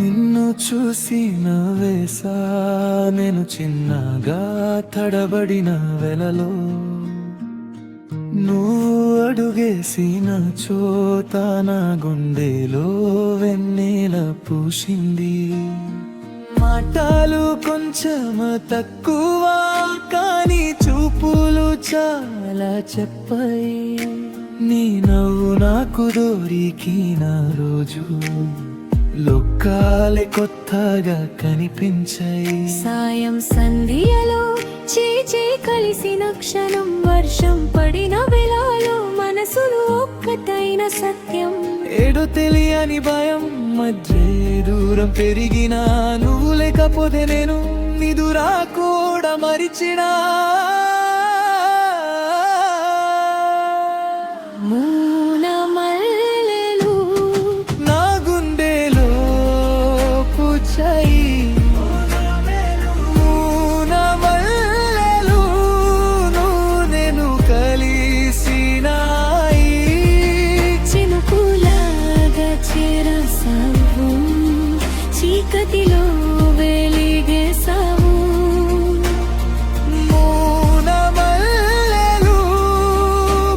నిన్ను చూసి నవ్వేసా నేను చిన్నగా తడబడిన వెలలో నువ్వు అడుగేసిన చోట నా గుండెలో వెన్నెల పూసింది. మాటలు కొంచెం తక్కువ కానీ చూపులు చాలా చెప్పాయి. నీ నవ్వు నాకు దొరికిన రోజు లోకాలే కొత్తగా కనిపించాయి. సాయం సంధ్యలో చేచే కలిసిన క్షణం వర్షం పడిన వేళలో మనసులు ఒక్కటైన సత్యం. ఏడో తెలియని భయం మధ్య దూరం పెరిగినా నువ్వు లేకపోతే నేను నిదురా కూడా మరిచినా. చీకటిలో వెలిగేసావు మల్లెలు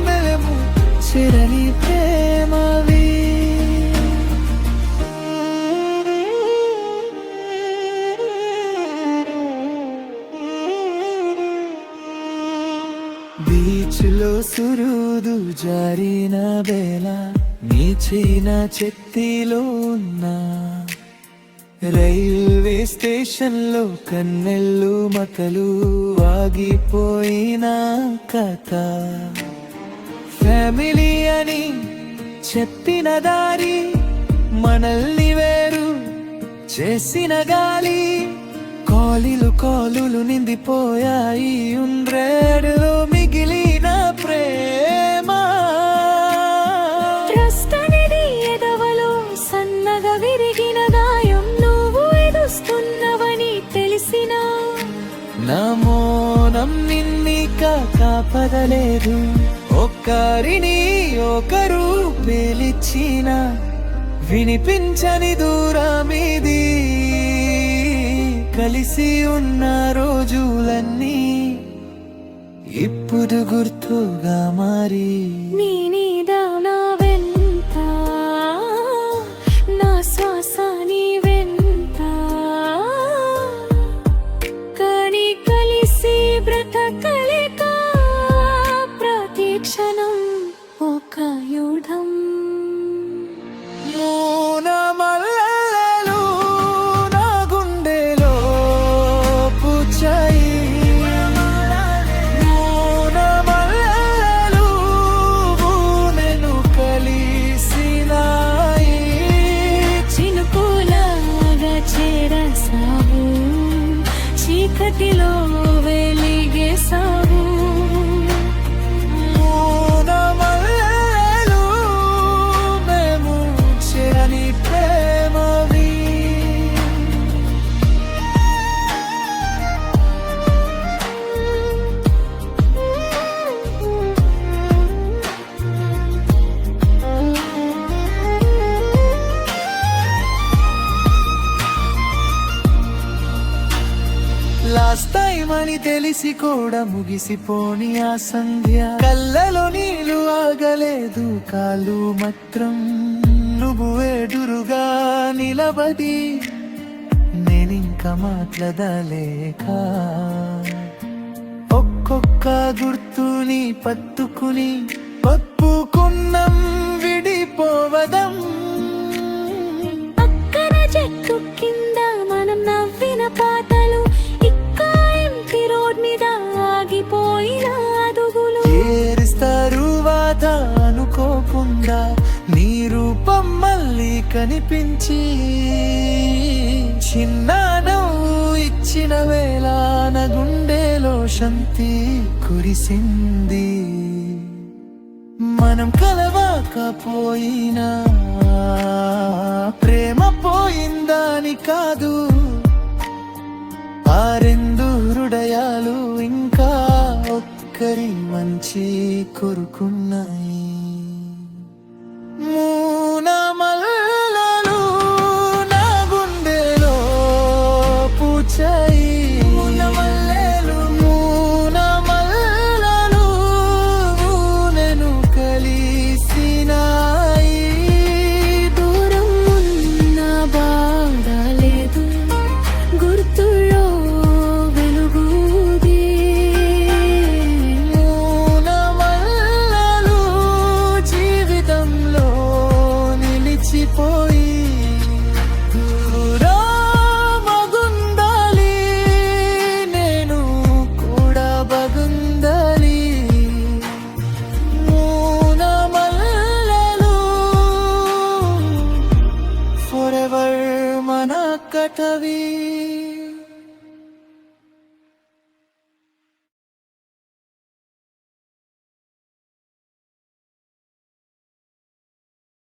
మెలము చెరని ప్రేమవి. బీచ్లో సురుదు జారిన వేళ నీ చైన చెత్తిలో ఉన్నా. రైల్వే స్టేషన్లో కన్నెళ్ళు మతలు ఆగిపోయిన కథ. ఫ్యామిలీ అని చెప్పిన దారి మనల్ని వేరు చేసిన గాలి. కాలులు నిండిపోయాయి ఉండ్రేడులో మిగిలిన ప్రేమ. ట్రస్ట్ అనేది ఎదవలో సన్నగా విరిగిన గాయం నువ్వు ఎదుస్తున్నవని తెలిసిన నా మౌనం నిన్నిక కాపదలేదు. ఒక్కరిని ఒకరు పిలిచిన వినిపించని దూరమిది. కలిసి ఉన్న రోజులన్నీ ఇప్పుడు గుర్తుగా మారి నీ నీదా నా వెంట నా శ్వాస నీ వెంట కానీ కలిసి బ్రతకలేక ప్రతి క్షణం ఒక యుద్ధం. చీకటిలో వెలిగేసావు మల్లెలు మేము చెరని ప్రేమవి. లాస్ట్ టైం అని తెలిసి కూడా ముగిసిపోని ఆ సంధ్య. కళ్ళలో నీళ్ళు ఆగలేదు కాళ్ళు మాత్రం నువ్వు ఎదురుగా నిలబడి నేనింక మాట్లాడలేక ఒక్కొక్క గుర్తుని పట్టుకుని పప్పుకున్నం విడిపోవదం. పక్కన చెట్టు కింద మనం నవ్విన పాటలు రోడ్ మీద ఆగిపోయిన అడుగులు. తరువాత అనుకోకుండా నీ రూపం మళ్ళీ కనిపించి చిన్న నవ్వు ఇచ్చిన వేళ నా గుండెలో శాంతి కురిసింది. మనం కలవకపోయినా ప్రేమ పోయిందని కాదు, ఆ రెండు హృదయాలు ఇంకా ఒక్కరి మంచి కోరుకున్నాయి. మూన మల్లెలు నా గుండె పాతవి